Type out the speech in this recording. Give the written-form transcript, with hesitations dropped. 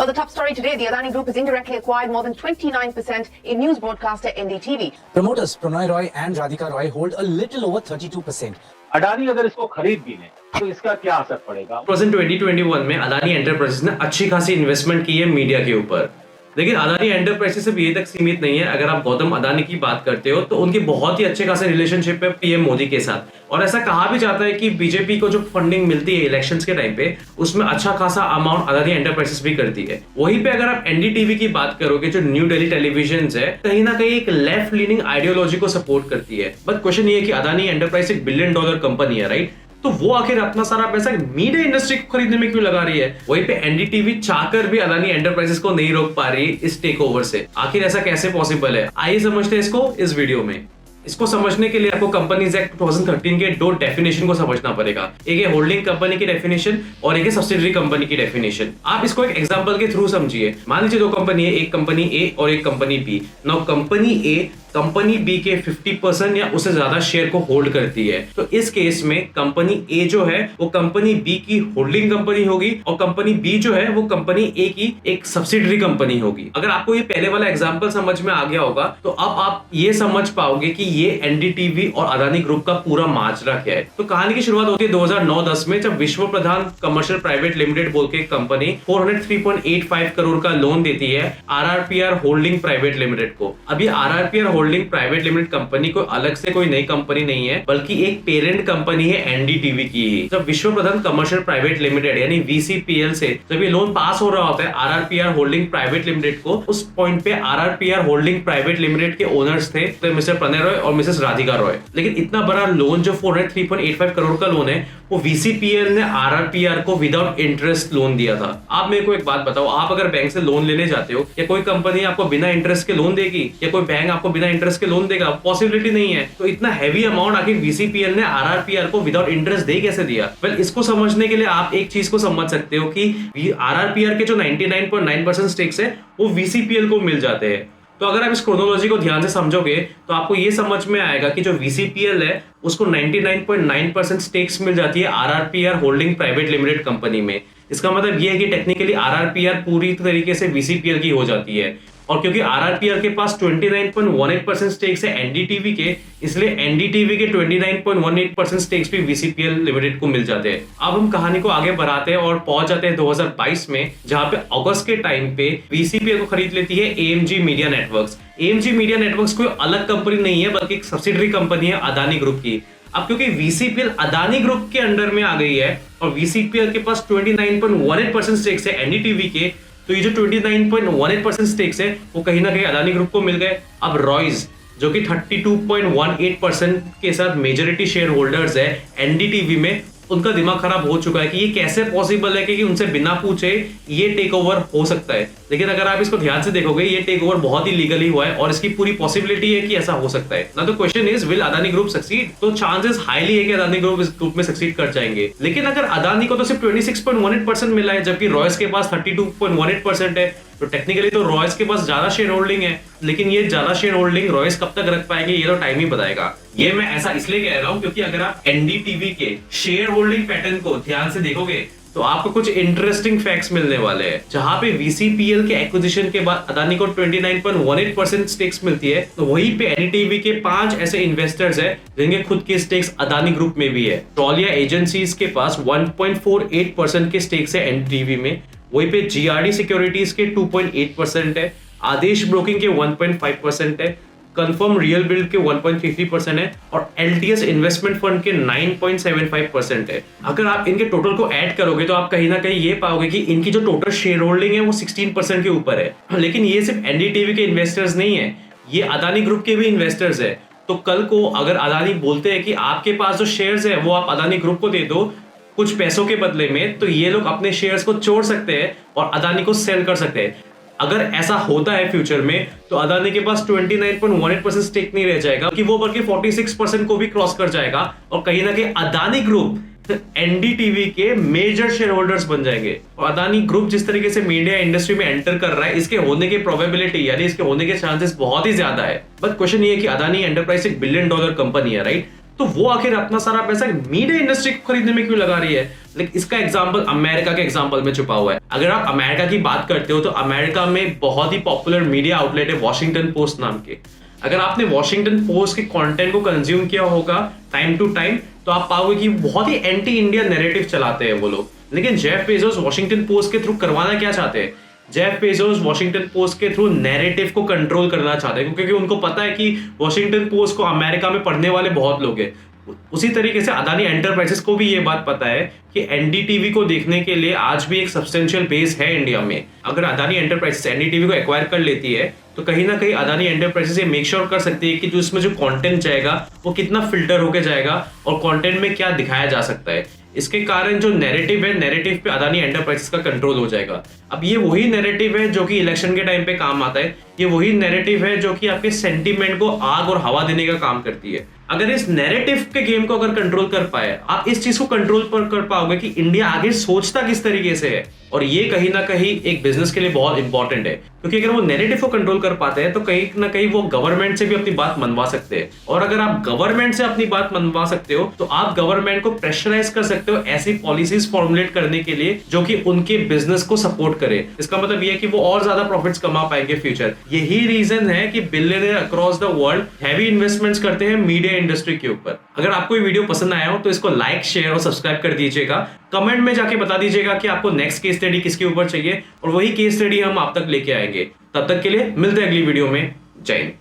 Well, the top story today, the Adani Group has indirectly acquired more than 29% in news broadcaster NDTV. Promoters Pranay Roy and Radhika Roy hold a little over 32%. Adani अगर इसको खरीद भी ले तो इसका क्या असर पड़ेगा? 2021 में अदानी एंटरप्राइजेस ने अच्छी खासी इन्वेस्टमेंट की है मीडिया के ऊपर। लेकिन अदानी एंटरप्राइजेस सिर्फ ये तक सीमित नहीं है। अगर आप गौतम अदानी की बात करते हो तो उनकी बहुत ही अच्छे खासे रिलेशनशिप है पीएम मोदी के साथ, और ऐसा कहा भी जाता है कि बीजेपी को जो फंडिंग मिलती है इलेक्शंस के टाइम पे उसमें अच्छा खासा अमाउंट अदानी एंटरप्राइजेस भी करती है। वहीं पे अगर आप एनडीटीवी की बात करोगे जो न्यू दिल्ली टेलीविजन है, कहीं ना कहीं एक लेफ्ट लीनिंग आइडियोलॉजी को सपोर्ट करती है। बट क्वेश्चन ये है कि अदानी एंटरप्राइज एक $1 बिलियन कंपनी है, राइट? तो वो आखिर अपना सारा पैसा मीडिया इंडस्ट्री को खरीदने में क्यों लगा रही है? वहीं पे एनडीटीवी चाहकर भी अदानी एंटरप्राइजेस को नहीं रोक पा रही इस टेक ओवर से। आखिर ऐसा कैसे पॉसिबल है? आइए समझते हैं इसको इस वीडियो में। इसको समझने के लिए आपको कंपनीज एक्ट 2013 के दो डेफिनेशन को समझना पड़ेगा। एक है होल्डिंग कंपनी की डेफिनेशन और एक है सब्सिडरी कंपनी की डेफिनेशन। आप इसको एक एग्जांपल के थ्रू समझिए। मान लीजिए दो कंपनी है, एक कंपनी ए और एक कंपनी बी। नाउ कंपनी ए कंपनी बी के 50% या उससे ज्यादा शेयर को होल्ड करती है। तो इस केस में कंपनी ए जो है वो कंपनी बी की होल्डिंग कंपनी होगी और कंपनी बी जो है वो कंपनी ए की एक सब्सिडरी कंपनी होगी। अगर आपको ये पहले वाला एग्जांपल समझ में आ गया होगा तो अब आप ये समझ पाओगे कि ये एनडीटीवी और अदानी ग्रुप का पूरा माजरा क्या है। तो कहानी की शुरुआत होती है 2009-10 में, जब विश्व प्रधान कमर्शियल प्राइवेट लिमिटेड बोल के कंपनी 403.85 करोड़ का लोन देती है आरआरपीआर होल्डिंग प्राइवेट लिमिटेड को। अब ये RRPR holding private limited company को अलग से कोई नई कंपनी नहीं है, बल्कि एक पेरेंट कंपनी है एनडीटीवी की। जब विश्व प्रधान कमर्शियल प्राइवेट लिमिटेड यानी वीसीपीएल से जब ये लोन पास हो रहा होता है आरआरपीआर होल्डिंग प्राइवेट लिमिटेड को, उस पॉइंट पे आरआरपीआर होल्डिंग प्राइवेट लिमिटेड के ओनर्स थे तो मिस्टर प्रणय रॉय और मिसेस राधिका रॉय। लेकिन इतना बड़ा लोन जो 403.85 करोड़ का लोन है वो वीसीपीएल ने आरआरपीआर को विदाउट इंटरेस्ट लोन दिया था। आप मेरे को एक बात बताओ, आप अगर बैंक से लोन लेने जाते हो या कोई कंपनी आपको बिना इंटरेस्ट के लोन देगी या कोई बैंक आपको बिना इंटरेस्ट के लोन देगा? पॉसिबिलिटी नहीं है। तो इतना हैवी अमाउंट आखिर वीसीपीएल ने आरआरपीआर को विदाउट इंटरेस्ट दे कैसे दिया? वेल, इसको समझने के लिए आप एक चीज को समझ सकते हो कि आरआरपीआर के जो 99.9% स्टेक्स है वो वीसीपीएल को मिल जाते हैं। तो अगर आप इस क्रोनोलॉजी को ध्यान से समझोगे तो आपको ये समझ में आएगा कि जो वीसीपीएल है उसको 99.9% स्टेक्स मिल जाती है RRPR holding private limited company में। इसका मतलब ये है कि टेक्निकली आरआरपीआर पूरी तरीके से वीसीपीएल की हो जाती है। और क्योंकि आरआरपीआर के पास 29.18% स्टेक्स है एनडीटीवी के, इसलिए एनडीटीवी के 29.18% स्टेक्स भी वीसीपीएल लिमिटेड को मिल जाते हैं। अब हम कहानी को आगे बढ़ाते हैं और पहुंच जाते हैं 2022 में, जहां पे अगस्त के टाइम पे वीसीपीएल को खरीद लेती है AMG media networks. AMG media networks कोई अलग कंपनी नहीं है बल्कि एक सब्सिडरी कंपनी है अदानी ग्रुप की। अब क्योंकि वीसीपीएल अदानी ग्रुप के अंडर में आ गई है और वीसीपीएल के पास 29.18% स्टेक्स है एनडीटीवी के, तो ये जो 29.18% स्टेक्स है वो कहीं ना कहीं अदानी ग्रुप को मिल गए। अब रॉयज जो कि 32.18% के साथ मेजॉरिटी शेयर होल्डर्स है एनडीटीवी में, उनका दिमाग खराब हो चुका है कि ये कैसे पॉसिबल है कि उनसे बिना पूछे ये टेक ओवर हो सकता है। लेकिन अगर आप इसको ध्यान से देखोगे ये टेक ओवर बहुत ही लीगली हुआ है और इसकी पूरी पॉसिबिलिटी है कि ऐसा हो सकता है ना। तो question is, will Adani group succeed? तो चांसेस हाईली है कि अदानी ग्रुप इस ग्रुप में सक्सीड कर जाएंगे। लेकिन अगर अदानी को तो सिर्फ 26.18% मिला है जबकि रॉयस के पास 32.18% है, तो टेक्निकली तो रॉयस के पास ज्यादा शेयर होल्डिंग है। लेकिन ये ज्यादा शेयर होल्डिंग रॉयस कब तक रख पाएंगे ये तो टाइम ही बताएगा। ये मैं ऐसा इसलिए कह रहा हूं क्योंकि अगर आप एनडीटीवी के शेयर होल्डिंग पैटर्न को ध्यान से देखोगे तो आपको कुछ इंटरेस्टिंग फैक्ट्स मिलने वाले हैं। जहां पे वीसीपीएल के एक्विजिशन के बाद अदानी को 29.18% स्टेक्स मिलती है, तो वहीं पे एनडीटीवी के 5 ऐसे इन्वेस्टर्स हैं जिनके खुद के स्टेक्स अदानी ग्रुप में भी है। ट्रॉलिया एजेंसीज के पास 1.48% के स्टेक्स है एनडीटीवी में। वहीं पे जीआरडी सिक्योरिटीज के 2.8% है, आदेश ब्रोकिंग के 1.5% है, कंफर्म रियल बिल्ड के 1.33% है और एलटीएस इन्वेस्टमेंट फंड के 9.75% है। अगर आप इनके टोटल को ऐड करोगे तो आप कहीं ना कहीं ये पाओगे कि इनकी जो टोटल शेयर होल्डिंग है वो 16% के ऊपर है। लेकिन ये सिर्फ एनडीटीवी के इन्वेस्टर्स नहीं है, ये अदानी ग्रुप के भी इन्वेस्टर्स है। तो कल को अगर अदानी बोलते हैं कि आपके पास जो शेयर्स है वो आप अदानी ग्रुप को दे दो कुछ पैसों के बदले में, तो ये लोग अपने शेयर्स को छोड़ सकते हैं और अदानी को सेल कर सकते हैं। अगर ऐसा होता है फ्यूचर में तो अदानी के पास 29.18% स्टेक नहीं रह जाएगा कि वो बल्कि 46% को भी क्रॉस कर जाएगा और कहीं ना कहीं अदानी ग्रुप एनडीटीवी के मेजर शेयर होल्डर्स बन जाएंगे। और अदानी ग्रुप जिस तरीके से मीडिया इंडस्ट्री में एंटर कर रहा है, इसके होने की प्रोबेबिलिटी यानी इसके होने के चांसेस बहुत ही ज्यादा है। बट क्वेश्चन ये है कि अदानी एंटरप्राइज एक $1 बिलियन कंपनी है, राइट? तो वो आखिर अपना सारा पैसा मीडिया इंडस्ट्री को खरीदने में क्यों लगा रही है? लेकिन इसका एग्जांपल अमेरिका के एग्जांपल में छुपा हुआ है। अगर आप अमेरिका की बात करते हो तो अमेरिका में बहुत ही पॉपुलर मीडिया आउटलेट है वॉशिंगटन पोस्ट नाम के। अगर आपने वॉशिंगटन पोस्ट के कंटेंट को कंज्यूम किया होगा टाइम टू टाइम, तो आप पाओगे कि बहुत ही एंटी इंडिया नैरेटिव चलाते हैं वो लोग। लेकिन जेफ बेजोस वॉशिंगटन पोस्ट के थ्रू करवाना क्या चाहते हैं? जेफ बेजोस वॉशिंगटन पोस्ट के थ्रू नैरेटिव को कंट्रोल करना चाहते हैं, क्योंकि उनको पता है कि वॉशिंगटन पोस्ट को अमेरिका में पढ़ने वाले बहुत लोग हैं। उसी तरीके से अदानी एंटरप्राइजेस को भी ये बात पता है कि एनडीटीवी को देखने के लिए आज भी एक सब्सटेंशियल बेस है इंडिया में। अगर अदानी एंटरप्राइजेस एनडीटीवी को एक्वायर कर लेती है तो कहीं ना कहीं अदानी एंटरप्राइजेस ये मेक श्योर कर सकती है कि जो इसमें जो कंटेंट जाएगा वो कितना फिल्टर होके जाएगा और कंटेंट में क्या दिखाया जा सकता है। इसके कारण जो नैरेटिव है, नैरेटिव पे अदानी एंटरप्राइजेस का कंट्रोल हो जाएगा। अब ये वही नैरेटिव है जो कि इलेक्शन के टाइम पे काम आता है। ये वही नैरेटिव है जो कि आपके सेंटीमेंट को आग और हवा देने का काम करती है। अगर इस नैरेटिव के गेम को अगर कंट्रोल कर पाए, आप इस चीज को कंट्रोल पर कर पाओगे कि इंडिया आगे सोचता किस तरीके से है। और ये कहीं ना कहीं एक बिजनेस के लिए बहुत इंपॉर्टेंट है, क्योंकि अगर वो नैरेटिव को कंट्रोल कर पाते हैं तो कहीं ना कहीं वो गवर्नमेंट से भी अपनी बात मनवा सकते हैं। और अगर आप गवर्नमेंट से अपनी बात मनवा सकते हो तो आप गवर्नमेंट को प्रेशराइज कर सकते हो ऐसी पॉलिसीज फॉर्मुलेट करने के लिए जो कि उनके बिजनेस को सपोर्ट करे। इसका मतलब ये है कि वो और ज्यादा प्रॉफिट्स कमा पाएंगे फ्यूचर। यही रीजन है कि billionaire across the world heavy investments करते हैं मीडिया इंडस्ट्री के ऊपर। अगर आपको ये वीडियो पसंद आया हो तो इसको लाइक, शेयर और सब्सक्राइब कर दीजिएगा। कमेंट में जाके बता दीजिएगा कि आपको नेक्स्ट केस स्टडी किसके ऊपर चाहिए और वही केस स्टडी हम आप तक लेके आएंगे। तब तक के लिए मिलते हैं अगली वीडियो में। जय हिंद।